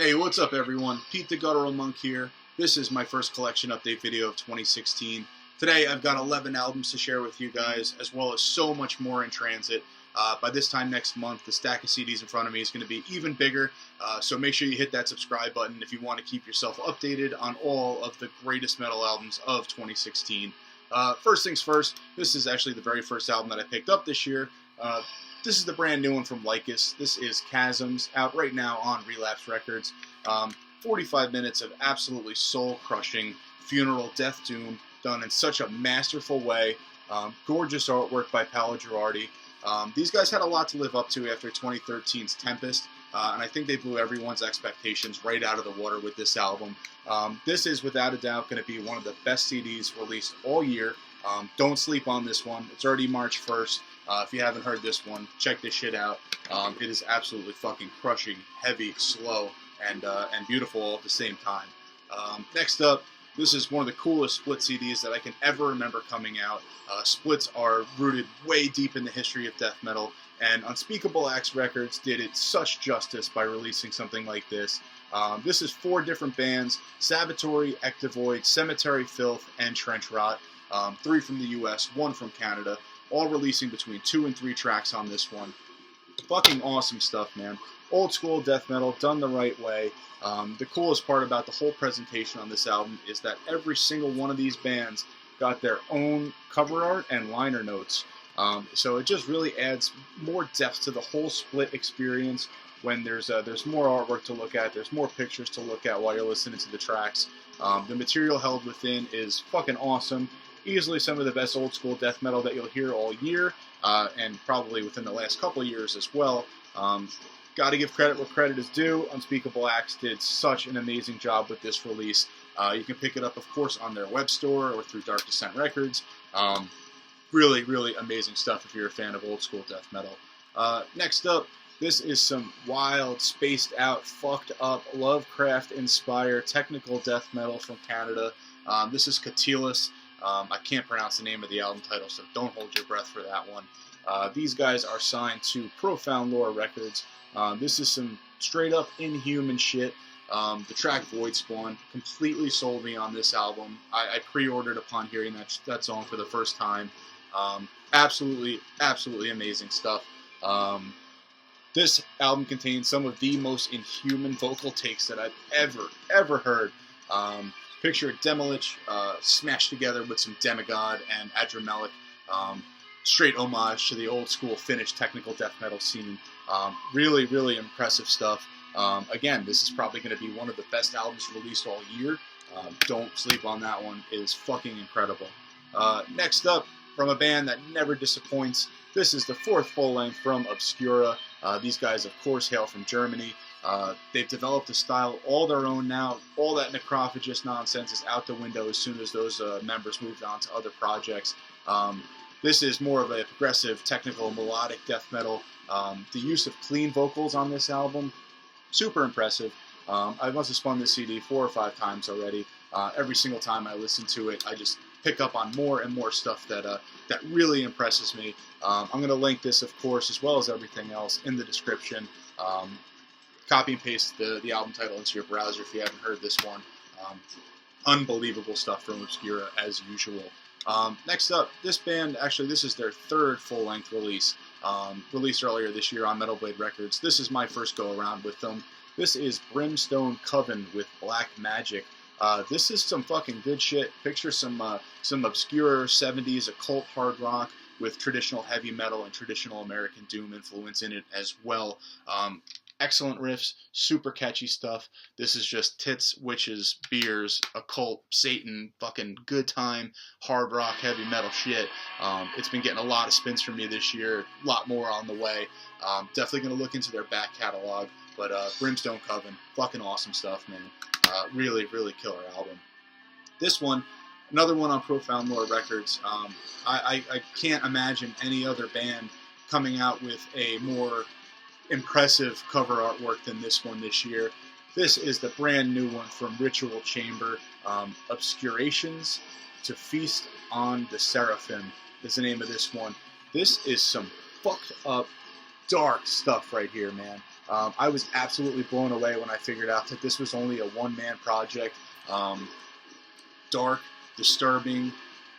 Hey, what's up everyone? Pete the Guttural Monk here. This is my first collection update video of 2016. Today I've got 11 albums to share with you guys, as well as so much more in transit. By this time next month, the stack of CDs in front of me is going to be even bigger, so make sure you hit that subscribe button if you want to keep yourself updated on all of the greatest metal albums of 2016. First things first, this is actually the very first album that I picked up this year. This is the brand new one from Lycus. This is Chasms, out right now on Relapse Records. 45 minutes of absolutely soul-crushing funeral death doom, done in such a masterful way. Gorgeous artwork by Paolo Girardi. These guys had a lot to live up to after 2013's Tempest, and I think they blew everyone's expectations right out of the water with this album. This is without a doubt going to be one of the best CDs released all year. Don't sleep on this one. It's already March 1st. If you haven't heard this one, check this shit out. It is absolutely fucking crushing, heavy, slow, and beautiful all at the same time. Next up, this is one of the coolest split CDs that I can ever remember coming out. Splits are rooted way deep in the history of death metal, and Unspeakable Acts Records did it such justice by releasing something like this. This is 4 different bands: Sabbatory, Ectovoid, Cemetery, Filth, and Trenchrot. 3 from the US, 1 from Canada, all releasing between 2 and 3 tracks on this one. Fucking awesome stuff, man. Old school death metal done the right way. The coolest part about the whole presentation on this album is that every single one of these bands got their own cover art and liner notes. So it just really adds more depth to the whole split experience when there's more artwork to look at, there's more pictures to look at while you're listening to the tracks. The material held within is fucking awesome. Easily some of the best old school death metal that you'll hear all year, and probably within the last couple of years as well. Got to give credit where credit is due. Unspeakable Acts did such an amazing job with this release. You can pick it up, of course, on their web store or through Dark Descent Records. Really, really amazing stuff if you're a fan of old school death metal. Next up, this is some wild, spaced out, fucked up, Lovecraft-inspired technical death metal from Canada. This is Chthe'ilist. I can't pronounce the name of the album title, so don't hold your breath for that one. These guys are signed to Profound Lore Records. This is some straight-up inhuman shit. The track Void Spawn completely sold me on this album. I pre-ordered upon hearing that song for the first time. Absolutely, absolutely amazing stuff. This album contains some of the most inhuman vocal takes that I've ever heard. Picture Demolich smashed together with some Demigod and Adrift. Straight homage to the old school Finnish technical death metal scene. Really, really impressive stuff. Again, this is probably going to be one of the best albums released all year. Don't sleep on that one. It is fucking incredible. Next up, from a band that never disappoints, this is the 4th full-length from Obscura. These guys, of course, hail from Germany. They've developed a style all their own now. All that necrophagist nonsense is out the window as soon as those members moved on to other projects. This is more of a progressive, technical, melodic death metal. The use of clean vocals on this album, super impressive. I must have spun this CD 4 or 5 times already. Every single time I listen to it, I just pick up on more and more stuff that really impresses me. I'm going to link this, of course, as well as everything else in the description. Copy and paste the album title into your browser if you haven't heard this one. Unbelievable stuff from Obscura, as usual. Next up, this band, actually this is their 3rd full-length release, released earlier this year on Metal Blade Records. This is my first go-around with them. This is Brimstone Coven with Black Magic. This is some fucking good shit. Picture some obscure 70s occult hard rock with traditional heavy metal and traditional American doom influence in it as well. Excellent riffs, super catchy stuff. This is just tits, witches, beers, occult, Satan, fucking good time, hard rock, heavy metal shit. It's been getting a lot of spins from me this year, a lot more on the way. Definitely going to look into their back catalog, but Brimstone Coven, fucking awesome stuff, man. Really, really killer album. This one, another one on Profound Lore Records. I can't imagine any other band coming out with a more impressive cover artwork than this one this year. This is the brand new one from Ritual Chamber. Obscurations to Feast on the Seraphim is the name of this one. This is some fucked up, dark stuff right here, man. I was absolutely blown away when I figured out that this was only a one-man project. Dark, disturbing,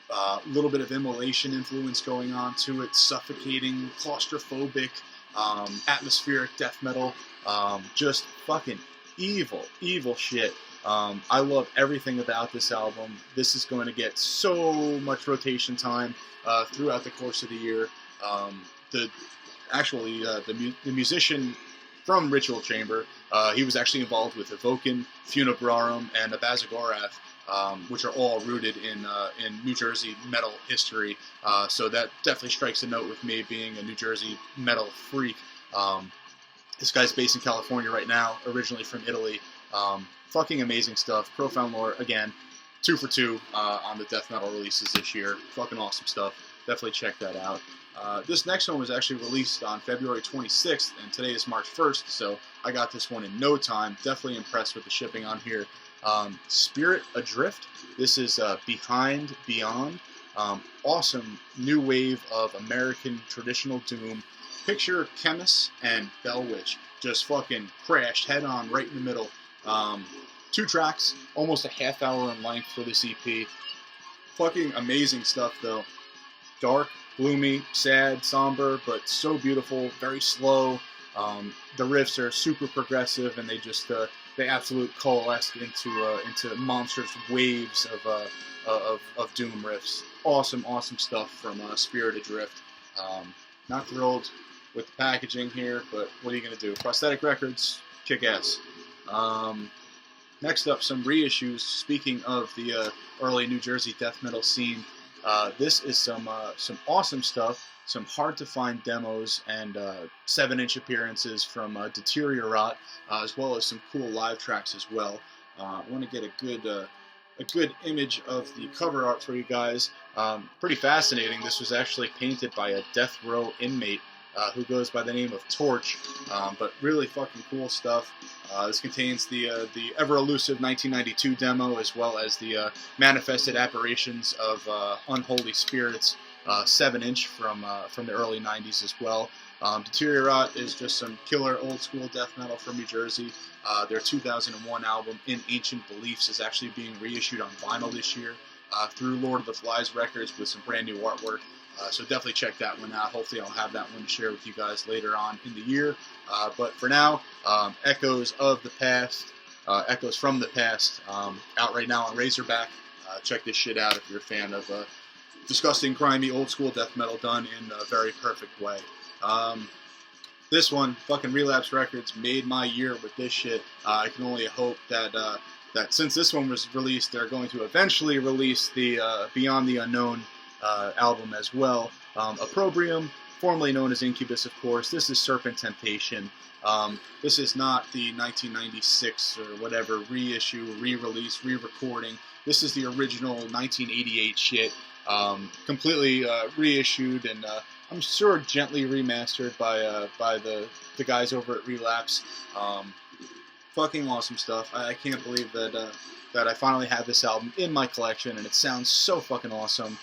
a little bit of immolation influence going on to it, suffocating, claustrophobic, atmospheric death metal, just fucking evil, evil shit. I love everything about this album. This is going to get so much rotation time throughout the course of the year. The musician from Ritual Chamber, he was actually involved with Evoken, Funebrarum, and Abazagorath, which are all rooted in New Jersey metal history. So that definitely strikes a note with me, being a New Jersey metal freak. This guy's based in California right now, originally from Italy. Fucking amazing stuff. Profound lore, again, 2 for 2 on the death metal releases this year. Fucking awesome stuff. Definitely check that out. This next one was actually released on February 26th, and today is March 1st, so I got this one in no time. Definitely impressed with the shipping on here. Spirit Adrift. This is Behind Beyond. Awesome new wave of American traditional doom. Picture Chemist and Bell Witch just fucking crashed head on right in the middle. 2 tracks, almost a half hour in length for this EP. Fucking amazing stuff though. Dark, gloomy, sad, somber, but so beautiful, very slow. The riffs are super progressive, and they just they absolutely coalesce into monstrous waves of doom riffs. Awesome, awesome stuff from Spirit Adrift. Not thrilled with the packaging here, but what are you gonna do? Prosthetic Records, kick ass. Next up, some reissues. Speaking of the early New Jersey death metal scene, this is some awesome stuff. Some hard-to-find demos and 7-inch appearances from Deteriorot, as well as some cool live tracks as well. I want to get a good image of the cover art for you guys. Pretty fascinating. This was actually painted by a death row inmate who goes by the name of Torch, but really fucking cool stuff. This contains the ever-elusive 1992 demo, as well as the manifested apparitions of Unholy Spirits 7-inch from the early 90s as well. Deteriorot is just some killer old-school death metal from New Jersey. Their 2001 album, In Ancient Beliefs, is actually being reissued on vinyl this year through Lord of the Flies Records with some brand new artwork. So definitely check that one out. Hopefully I'll have that one to share with you guys later on in the year. But for now, Echoes of the Past, Echoes from the Past, out right now on Razorback. Check this shit out if you're a fan of disgusting, grimy, old-school death metal done in a very perfect way. This one, fucking Relapse Records, made my year with this shit. I can only hope that that since this one was released, they're going to eventually release the Beyond the Unknown album as well. Opprobrium, formerly known as Incubus, of course. This is Serpent Temptation. This is not the 1996 or whatever reissue, re-release, re-recording. This is the original 1988 shit, completely reissued and I'm sure gently remastered by the guys over at Relapse. Fucking awesome stuff. I can't believe that I finally have this album in my collection, and it sounds so fucking awesome.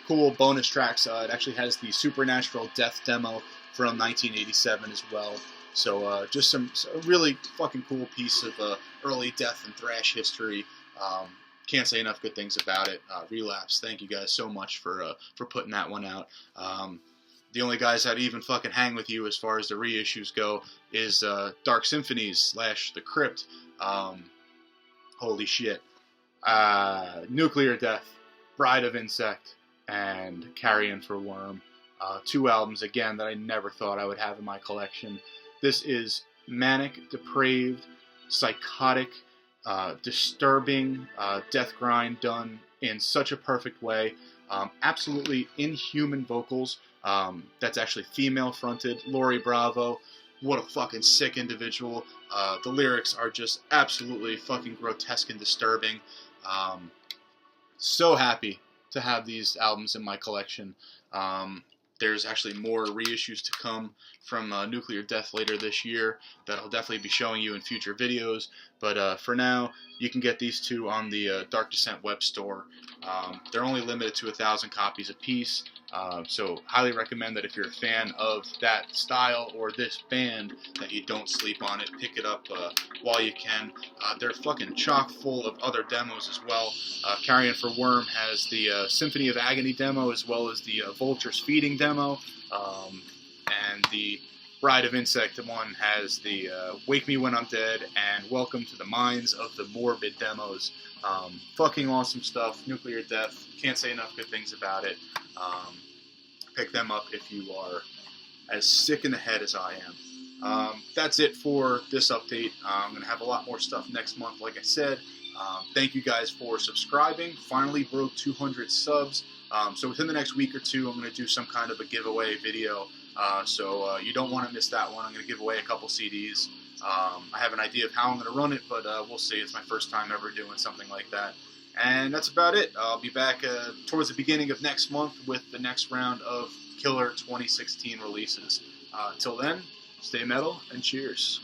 Cool bonus tracks. It actually has the Supernatural Death demo from 1987 as well. So just a really fucking cool piece of early death and thrash history. Can't say enough good things about it. Relapse, thank you guys so much for putting that one out. The only guys that even fucking hang with you as far as the reissues go is Dark Symphonies / The Crypt. Holy shit. Nuclear Death, Bride of Insect, and Carrion for Worm. 2 albums, again, that I never thought I would have in my collection. This is manic, depraved, psychotic, disturbing death grind done in such a perfect way. Absolutely inhuman vocals. That's actually female-fronted. Lori Bravo, what a fucking sick individual. The lyrics are just absolutely fucking grotesque and disturbing. So happy to have these albums in my collection. There's actually more reissues to come from Nuclear Death later this year that I'll definitely be showing you in future videos. But for now, you can get these two on the Dark Descent web store. They're only limited to 1,000 copies a piece, so highly recommend that if you're a fan of that style or this band, that you don't sleep on it. Pick it up while you can. They're fucking chock full of other demos as well. Carrion for Worm has the Symphony of Agony demo, as well as the Vultures Feeding demo, and the Bride of Insect one has the Wake Me When I'm Dead and Welcome to the Mines of the Morbid demos. Fucking awesome stuff. Nuclear Death, can't say enough good things about it. Pick them up if you are as sick in the head as I am. That's it for this update. I'm going to have a lot more stuff next month, like I said. Thank you guys for subscribing. Finally broke 200 subs. So within the next week or two, I'm going to do some kind of a giveaway video. So you don't want to miss that one. I'm going to give away a couple CDs. I have an idea of how I'm going to run it, but we'll see. It's my first time ever doing something like that. And that's about it. I'll be back towards the beginning of next month with the next round of Killer 2016 releases. Till then, stay metal and cheers.